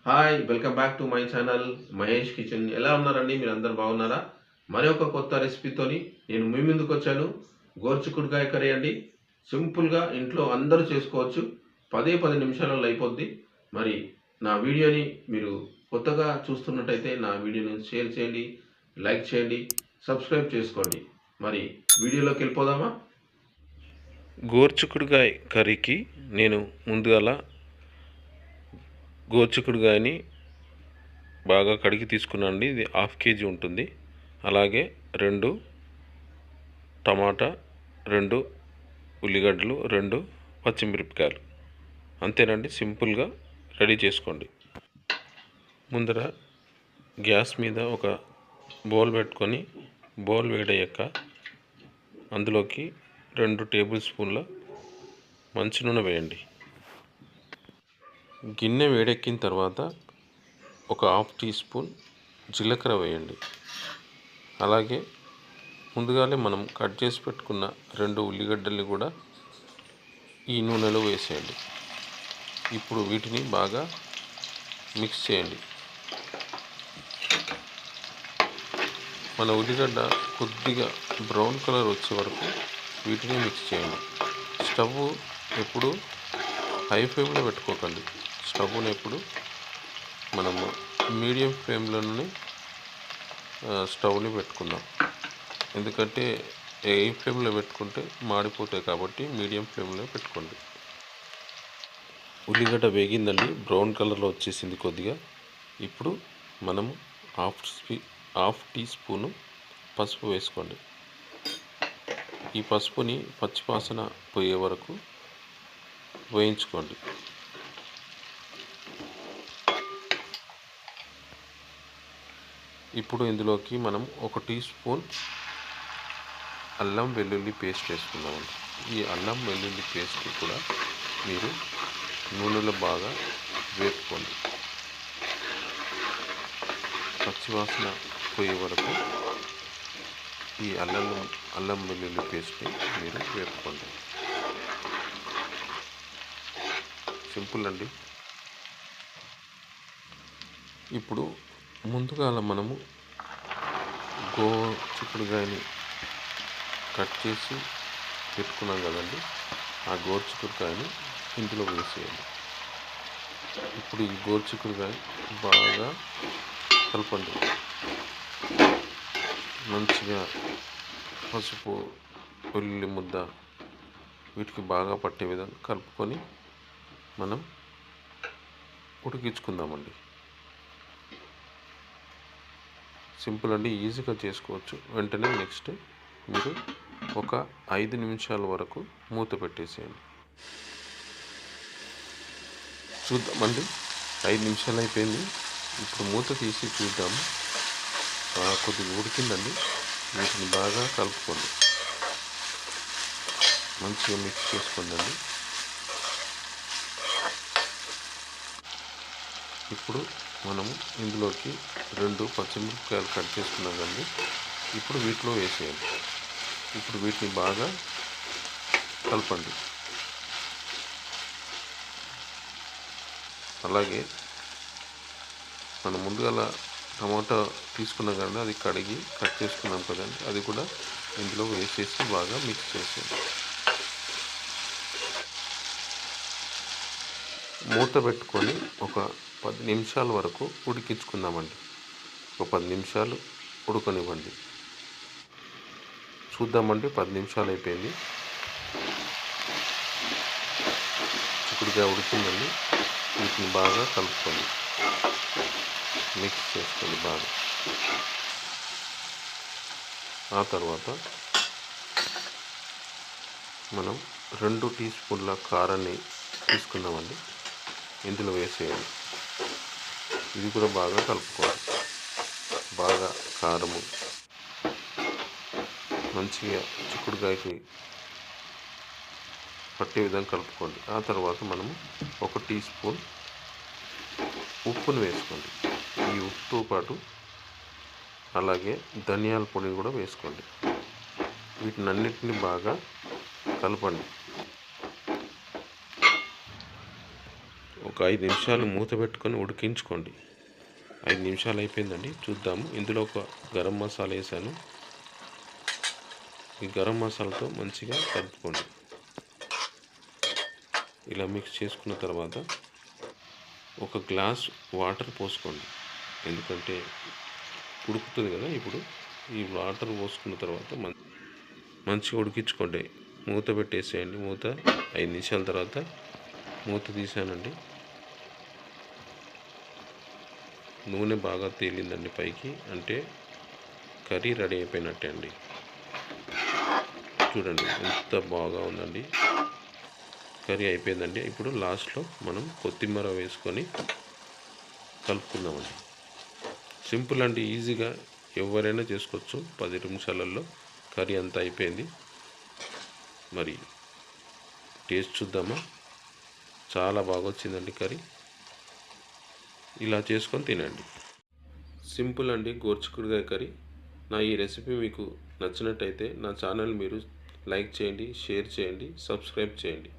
Hi! Welcome back to my channel Mahesh kitchen. ఎలా ఉన్నారండి? మీరందరూ బాగున్నారా? మరి ఒక కొత్త రెసిపీతోని నేను మీ ముందుకొచ్చాను. గోరుచిక్కుడుకాయ కర్రీ అండి. సింపుల్‌గా ఇంట్లో అందరూ చేసుకోవచ్చు. 10 నిమిషాలలో అయిపోద్ది. మరి నా వీడియోని మీరు కొత్తగా చూస్తున్నట్టయితే నా వీడియోని షేర్ చేయండి, లైక్ చేయండి, సబ్స్క్రైబ్ చేసుకోండి. మరి వీడియోలోకెళ్ళిపోదామా? గోరుచిక్కుడుకాయ కర్రీకి నేను ముందుగాల గోరుచిక్కుడుకాయని బాగా కడిగి తీసుకున్నానండి. ఇది హాఫ్ కేజీ ఉంటుంది. అలాగే 2 టమాటా, 2 ఉల్లిగడ్డలు, 2 పచ్చిమిరపకాయలు. అంతేనండి, సింపుల్గా రెడీ చేసుకోండి. ముందర గ్యాస్ మీద ఒక బౌల్ పెట్టుకొని బౌల్ వేడయ్యాక అందులోకి 2 టేబుల్ స్పూన్ల మంచి నూనె వేయండి. గిన్నె వేడెక్కిన తర్వాత ఒక హాఫ్ టీ స్పూన్ జీలకర్ర వేయండి. అలాగే ముందుగానే మనం కట్ చేసి పెట్టుకున్న 2 ఉల్లిగడ్డల్ని కూడా ఈ నూనెలో వేసేయండి. ఇప్పుడు వీటిని బాగా మిక్స్ చేయండి. మన ఉల్లిగడ్డ కొద్దిగా బ్రౌన్ కలర్ వచ్చే వరకు వీటిని మిక్స్ చేయండి. స్టవ్ ఎప్పుడు హై ఫ్లేమ్లో పెట్టుకోకండి. స్టవ్ని ఎప్పుడు మనము మీడియం ఫ్లేమ్లోనే స్టవ్ని పెట్టుకుందాం. ఎందుకంటే ఏ ఫ్లేమ్లో పెట్టుకుంటే మాడిపోతాయి కాబట్టి మీడియం ఫ్లేమ్లో పెట్టుకోండి. ఉల్లిగడ్డ వేగిందండి, బ్రౌన్ కలర్లో వచ్చేసింది కొద్దిగా. ఇప్పుడు మనము హాఫ్ టీ స్పూను పసుపు వేసుకోండి. ఈ పసుపుని పచ్చివాసన పోయే వరకు వేయించుకోండి. ఇప్పుడు ఇందులోకి మనం 1 టీ స్పూన్ అల్లం వెల్లుల్లి పేస్ట్ వేసుకుందామండి. ఈ అల్లం వెల్లుల్లి పేస్ట్ కూడా మీరు నూనెలో బాగా వేపుకోండి. పచ్చివాసన పోయే వరకు ఈ అల్లం వెల్లుల్లి పేస్ట్ని మీరు వేపుకోండి. సింపుల్ అండి. ఇప్పుడు ముందుగా మనము గోరుచిక్కుడుకాయని కట్ చేసి పెట్టుకున్నాం కదండి, ఆ గోరుచిక్కుడుకాయని ఇందులో వేసేయండి. ఇప్పుడు ఈ గోరుచిక్కుడుకాయ బాగా కలపండి. మంచిగా పసుపు, వెల్లుల్లి ముద్ద వీటికి బాగా పట్టే విధంగా కలుపుకొని మనం ఉడికించుకుందామండి. సింపుల్ అండి, ఈజీగా చేసుకోవచ్చు. వెంటనే నెక్స్ట్ మీరు ఒక 5 నిమిషాల వరకు మూత పెట్టేసేయండి. చూద్దామండి, 5 నిమిషాలు అయిపోయింది. ఇప్పుడు మూత తీసి చూద్దాము. కొద్దిగా ఉడికిందండి. వీటిని బాగా కలుపుకోండి, మంచిగా మిక్స్ చేసుకోండి. ఇప్పుడు మనము ఇందులోకి 2 పచ్చిమిరపకాయలు కట్ చేసుకున్నాం కండి, ఇప్పుడు వీటిలో వేసేయండి. ఇప్పుడు వీటిని బాగా కలపండి. అలాగే మనం ముందుగా టమాటా తీసుకున్నాం కదండి, అది కడిగి కట్ చేసుకున్నాం కదండి, అది కూడా ఇందులో వేసేసి బాగా మిక్స్ చేసేయండి. మూత పెట్టుకొని ఒక 10 నిమిషాల వరకు ఉడికించుకుందామండి. ఒక 10 నిమిషాలు ఉడకనివ్వండి. చూద్దామండి, 10 నిమిషాలు అయిపోయింది. చిక్కుడుకాయ ఉడికిందండి. వీటిని బాగా కలుపుకోండి, మిక్స్ చేసుకోండి బాగా. ఆ తర్వాత మనం 2 టీ స్పూన్ల కారాన్ని తీసుకుందామండి, ఇందులో వేసేయండి. ఇది కూడా బాగా కలుపుకోవాలి. బాగా కారము మంచిగా చిక్కుడుకాయకి పట్టే విధంగా కలుపుకోండి. ఆ తర్వాత మనము 1 టీ స్పూన్ ఉప్పును వేసుకోండి. ఈ ఉప్పుతో పాటు అలాగే ధనియాల పొడి కూడా వేసుకోండి. వీటిని అన్నిటిని బాగా కలపండి. ఒక 5 నిమిషాలు మూత పెట్టుకొని ఉడికించుకోండి. 5 నిమిషాలు అయిపోయిందండి, చూద్దాము. ఇందులో ఒక గరం మసాలా వేసాను. ఈ గరం మసాలాతో మంచిగా కలుపుకోండి. ఇలా మిక్స్ చేసుకున్న తర్వాత ఒక గ్లాస్ వాటర్ పోసుకోండి, ఎందుకంటే ఉడుకుతుంది కదా. ఇప్పుడు ఈ వాటర్ పోసుకున్న తర్వాత మంచిగా ఉడికించుకోండి. మూత పెట్టేసేయండి. మూత 5 నిమిషాల తర్వాత మూత తీసానండి. నూనె బాగా తేలిందండి పైకి, అంటే కర్రీ రెడీ అయిపోయినట్టే అండి. చూడండి ఎంత బాగా ఉందండి, కర్రీ అయిపోయిందండి. ఇప్పుడు లాస్ట్లో మనం కొత్తిమీర వేసుకొని కలుపుకుందామండి. సింపుల్ అండి, ఈజీగా ఎవరైనా చేసుకోవచ్చు. 10 నిమిషాలలో కర్రీ అంతా అయిపోయింది. మరి టేస్ట్ చూద్దామా? చాలా బాగా వచ్చిందండి కర్రీ. ఇలా చేసుకొని తినండి. సింపుల్ అండి, గోరుచిక్కుడుకాయ కర్రీ. నా ఈ రెసిపీ మీకు నచ్చినట్టయితే నా ఛానల్ మీరు లైక్ చేయండి, షేర్ చేయండి, సబ్స్క్రైబ్ చేయండి.